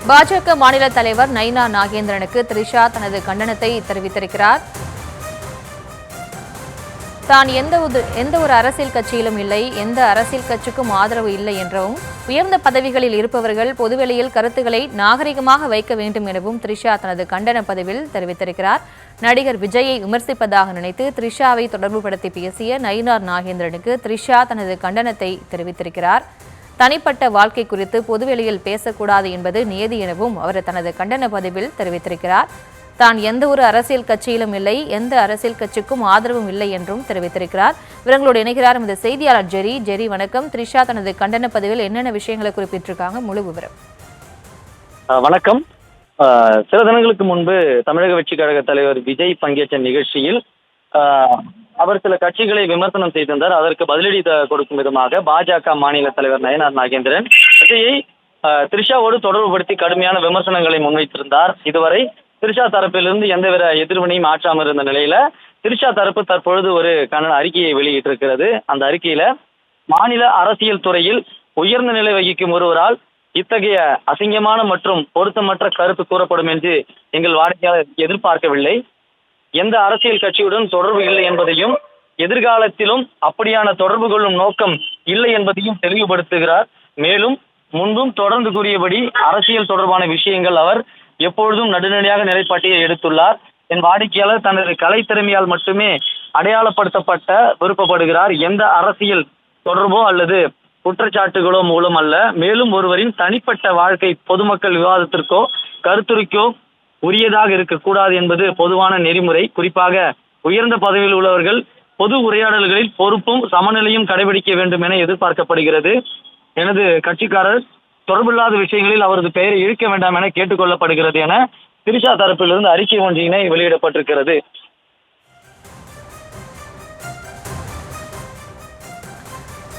பாஜக மாநில தலைவர் நயினா நாகேந்திரனுக்கு த்ரிஷா தனது கண்டனத்தை தெரிவித்திருக்கிறார். தான் எந்த ஒரு அரசியல் கட்சியிலும் இல்லை, எந்த அரசியல் கட்சிக்கும் ஆதரவு இல்லை என்றும், உயர்ந்த பதவிகளில் இருப்பவர்கள் பொதுவெளியில் கருத்துக்களை நாகரிகமாக வைக்க வேண்டும் எனவும் த்ரிஷா தனது கண்டன பதிவில் தெரிவித்திருக்கிறார். நடிகர் விஜயை விமர்சிப்பதாக நினைத்து த்ரிஷாவை தொடர்புபடுத்தி பேசிய நயினார் நாகேந்திரனுக்கு த்ரிஷா தனது கண்டனத்தை தெரிவித்திருக்கிறார். தனிப்பட்ட வாழ்க்கை குறித்து பொதுவெளியில் பேசக்கூடாது என்பது நியதி எனவும் அவர் தனது கண்டன பதிவில் தெரிவித்திருக்கிறார். தான் எந்த ஒரு அரசியல் கட்சியிலும் இல்லை, எந்த அரசியல் கட்சிக்கும் ஆதரவும் இல்லை என்றும் தெரிவித்திருக்கிறார். இவர்களோடு இணைகிறார் இந்த செய்தியாளர் ஜெரி. வணக்கம். த்ரிஷா தனது கண்டன பதிவில் என்னென்ன விஷயங்களை குறிப்பிட்டிருக்காங்க, முழு விவரம்? வணக்கம். சில தினங்களுக்கு முன்பு தமிழக வெற்றி கழக தலைவர் விஜய் பங்கேற்ற நிகழ்ச்சியில் அவர் சில கட்சிகளை விமர்சனம் செய்திருந்தார். அதற்கு பதிலடி கொடுக்கும் விதமாக பாஜக மாநில தலைவர் நயினார் நாகேந்திரன் விஜயை த்ரிஷாவோடு தொடர்புபடுத்தி கடுமையான விமர்சனங்களை முன்வைத்திருந்தார். இதுவரை த்ரிஷா தரப்பிலிருந்து எந்தவித எதிர்வினையும் ஆற்றாமல் இருந்த நிலையில த்ரிஷா தரப்பு தற்பொழுது ஒரு கண்டன அறிக்கையை வெளியிட்டிருக்கிறது. அந்த அறிக்கையில மாநில அரசியல் துறையில் உயர்ந்த நிலை வகிக்கும் ஒருவரால் இத்தகைய அசிங்கமான மற்றும் பொருத்தமற்ற கருத்து கூறப்படும் என்று எங்கள் வாடிக்கையாளர் எதிர்பார்க்கவில்லை. எந்த அரசியல் கட்சியுடன் தொடர்பு இல்லை என்பதையும், எதிர்காலத்திலும் அப்படியான தொடர்பு கொள்ளும் நோக்கம் இல்லை என்பதையும் தெளிவுபடுத்துகிறார். மேலும் முன்பும் தொடர்ந்து கூறியபடி அரசியல் தொடர்பான விஷயங்கள் அவர் எப்பொழுதும் நடுநிலையாக நிலைப்பாட்டியை எடுத்துள்ளார். என் வாடிக்கையாளர் தனது கலை திறமையால் மட்டுமே அடையாளப்படுத்தப்பட்ட விருப்பப்படுகிறார். எந்த அரசியல் தொடர்போ அல்லது குற்றச்சாட்டுகளோ மூலம் அல்ல. மேலும் ஒருவரின் தனிப்பட்ட வாழ்க்கை பொதுமக்கள் விவாதத்திற்கோ கருத்துரைக்கோ உரியதாக இருக்கக்கூடாது என்பது பொதுவான நெறிமுறை. குறிப்பாக உயர்ந்த பதவியில் உள்ளவர்கள் பொது உரையாடல்களில் பொறுப்பும் சமநிலையும் கடைபிடிக்க வேண்டும் என எதிர்பார்க்கப்படுகிறது. எனது கட்சிக்காரர் தொடர்பில்லாத விஷயங்களில் அவரது பெயரை இழுக்க வேண்டாம் என கேட்டுக்கொள்ளப்படுகிறது என த்ரிஷா தரப்பிலிருந்து அறிக்கை ஒன்றினை வெளியிடப்பட்டிருக்கிறது.